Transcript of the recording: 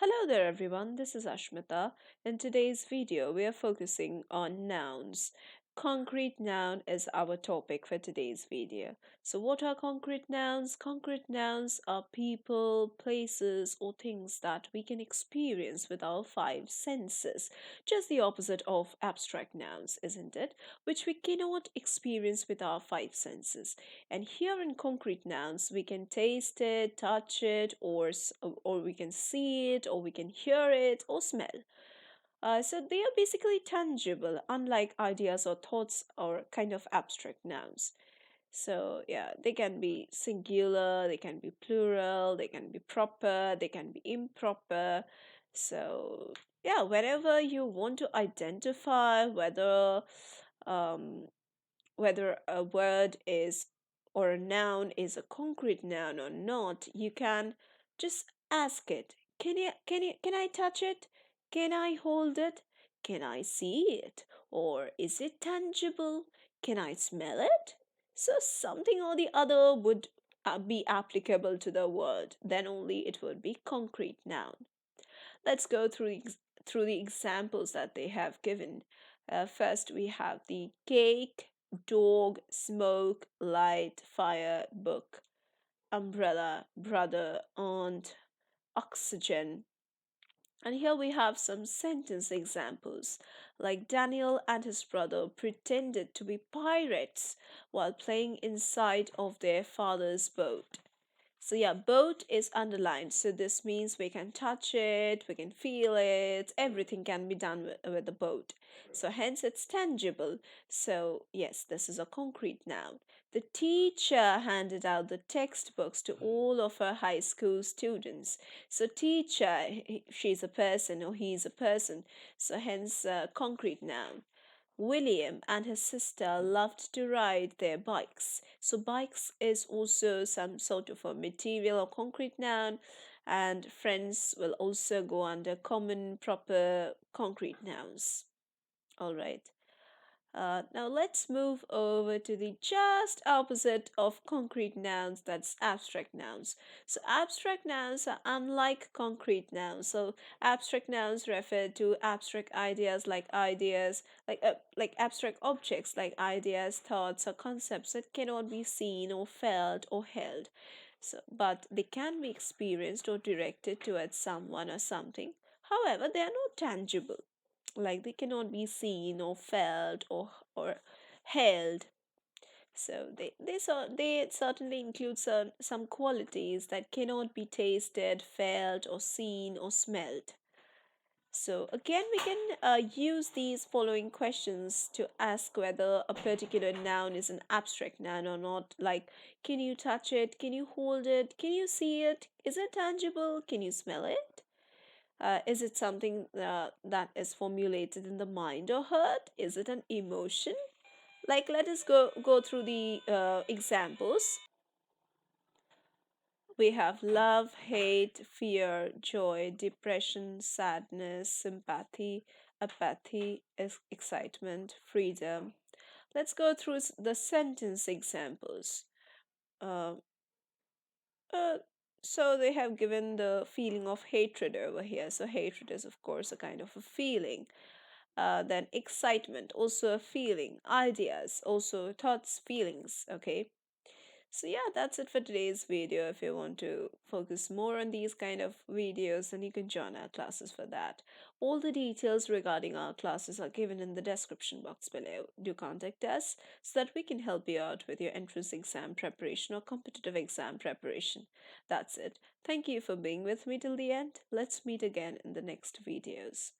Hello there everyone, this is Ashmita. In today's video, we are focusing on nouns. Concrete noun is our topic for today's video. So what are concrete nouns? Concrete nouns are people, places or things that we can experience with our five senses. Just the opposite of abstract nouns, isn't it? Which we cannot experience with our five senses. And here in concrete nouns, we can taste it, touch it, or we can see it, or we can hear it, or smell. So they are basically tangible, unlike ideas or thoughts or kind of abstract nouns. So yeah, they can be singular, they can be plural, they can be proper, they can be improper. So yeah, whenever you want to identify um, whether a word is or a noun is a concrete noun or not, you can just ask it. Can I touch it? Can I hold it? Can I see it? Or is it tangible? Can I smell it? So something or the other would be applicable to the word. Then only it would be concrete noun. Let's go through the examples that they have given. First, we have the cake, dog, smoke, light, fire, book, umbrella, brother, aunt, oxygen. And here we have some sentence examples, like Daniel and his brother pretended to be pirates while playing inside of their father's boat. So yeah, boat is underlined. So this means we can touch it, we can feel it, everything can be done with the boat. So hence it's tangible. So yes, this is a concrete noun. The teacher handed out the textbooks to all of her high school students. So teacher, she's a person or he's a person. So hence concrete noun. William and his sister loved to ride their bikes. So, bikes is also some sort of a material or concrete noun, and friends will also go under common, proper, concrete nouns. All right. Now let's move over to the just opposite of concrete nouns, that's abstract nouns. So abstract nouns are unlike concrete nouns. So abstract nouns refer to abstract ideas like abstract objects like ideas, thoughts or concepts that cannot be seen or felt or held. So but they can be experienced or directed towards someone or something. However, they are not tangible, like they cannot be seen or felt or held. So they certainly include some qualities that cannot be tasted, felt or seen or smelled. So again, we can use these following questions to ask whether a particular noun is an abstract noun or not. Like, can you touch it? Can you hold it? Can you see it? Is it tangible? Can you smell it? Is it something that is formulated in the mind or heart? Is it an emotion? Like, let us go through the examples. We have love, hate, fear, joy, depression, sadness, sympathy, apathy, excitement, freedom. Let's go through the sentence examples. Uh, uh, so they have given the feeling of hatred over here. So hatred is of course a kind of a feeling. Then excitement, also a feeling. Ideas, also thoughts, feelings. Okay. So yeah, that's it for today's video. If you want to focus more on these kind of videos, then you can join our classes for that. All the details regarding our classes are given in the description box below. Do contact us so that we can help you out with your entrance exam preparation or competitive exam preparation. That's it. Thank you for being with me till the end. Let's meet again in the next videos.